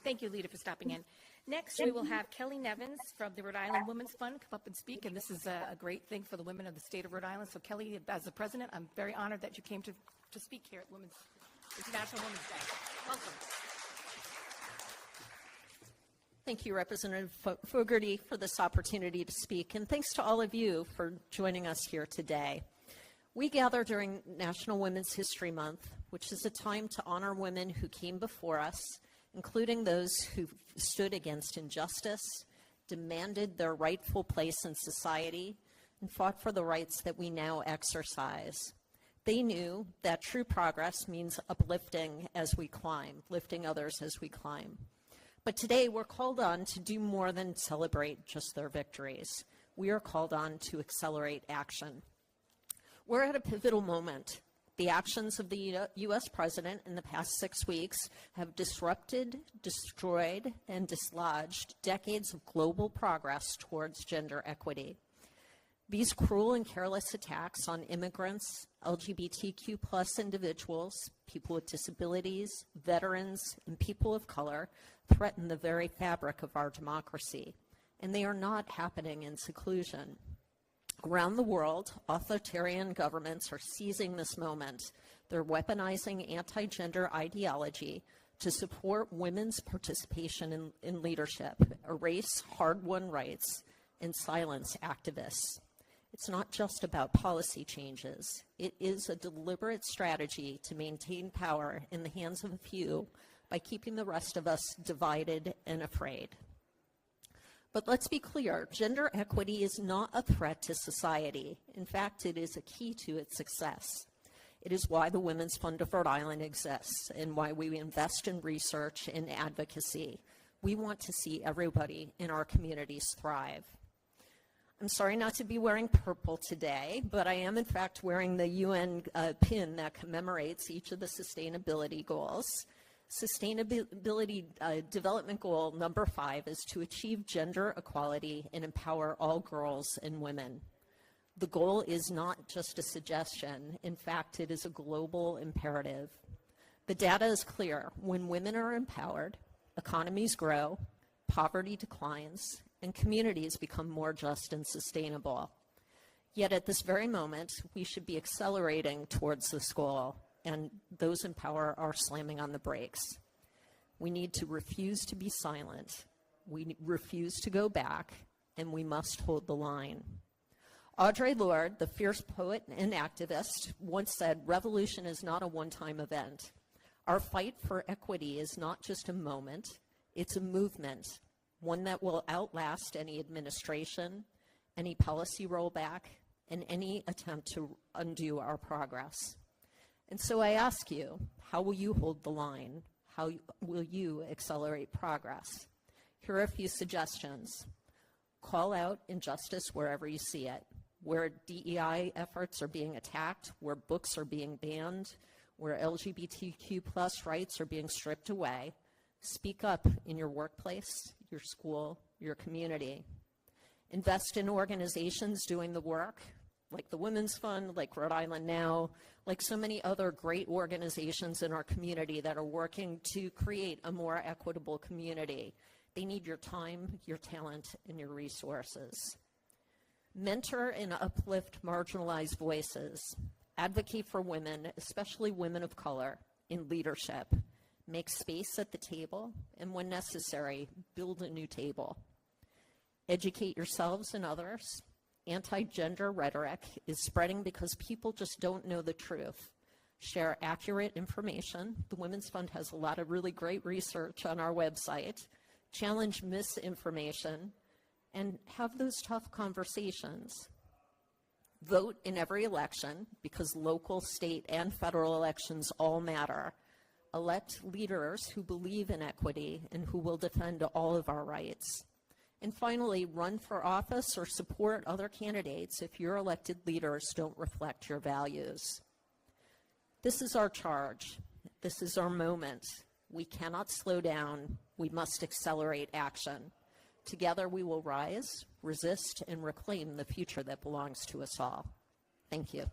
Thank you, Lita, for stopping in. Next, we will have Kelly Nevins from the Rhode Island Women's Fund come up and speak, and this is a great thing for the women of the state of Rhode Island. So, Kelly, as the president, I'm very honored that you came to speak here at International Women's Day. Welcome. Thank you, Representative Fogarty, for this opportunity to speak, and thanks to all of you for joining us here today. We gather during National Women's History Month, which is a time to honor women who came before us, including those who stood against injustice, demanded their rightful place in society, and fought for the rights that we now exercise. They knew that true progress means uplifting as we climb, lifting others as we climb. But today we're called on to do more than celebrate just their victories. We are called on to accelerate action. We're at a pivotal moment. The actions of the U.S. president in the past 6 weeks have disrupted, destroyed, and dislodged decades of global progress towards gender equity. These cruel and careless attacks on immigrants, LGBTQ+ individuals, people with disabilities, veterans, and people of color threaten the very fabric of our democracy, and they are not happening in seclusion. Around the world, authoritarian governments are seizing this moment. They're weaponizing anti-gender ideology to support women's participation in leadership, erase hard-won rights, and silence activists. It's not just about policy changes. It is a deliberate strategy to maintain power in the hands of a few by keeping the rest of us divided and afraid. But let's be clear, gender equity is not a threat to society. In fact, it is a key to its success. It is why the Women's Fund of Rhode Island exists and why we invest in research and advocacy. We want to see everybody in our communities thrive. I'm sorry not to be wearing purple today, but I am in fact wearing the UN pin that commemorates each of the sustainability goals. Sustainability Development Goal number 5 is to achieve gender equality and empower all girls and women. The goal is not just a suggestion. In fact, it is a global imperative. The data is clear. When women are empowered, economies grow, poverty declines, and communities become more just and sustainable. Yet at this very moment, we should be accelerating towards this goal, and those in power are slamming on the brakes. We need to refuse to be silent. We refuse to go back, and we must hold the line. Audre Lorde, the fierce poet and activist, once said, "Revolution is not a one-time event. Our fight for equity is not just a moment, it's a movement, one that will outlast any administration, any policy rollback, and any attempt to undo our progress." And so I ask you, how will you hold the line? How will you accelerate progress? Here are a few suggestions. Call out injustice wherever you see it, where DEI efforts are being attacked, where books are being banned, where LGBTQ+ rights are being stripped away. Speak up in your workplace, your school, your community. Invest in organizations doing the work, like the Women's Fund, like Rhode Island Now, like so many other great organizations in our community that are working to create a more equitable community. They need your time, your talent, and your resources. Mentor and uplift marginalized voices. Advocate for women, especially women of color, in leadership. Make space at the table, and when necessary, build a new table. Educate yourselves and others. Anti-gender rhetoric is spreading because people just don't know the truth. Share accurate information. The Women's Fund has a lot of really great research on our website. Challenge misinformation, and have those tough conversations. Vote in every election, because local, state, and federal elections all matter. Elect leaders who believe in equity and who will defend all of our rights. And finally, run for office or support other candidates if your elected leaders don't reflect your values. This is our charge. This is our moment. We cannot slow down. We must accelerate action. Together we will rise, resist, and reclaim the future that belongs to us all. Thank you.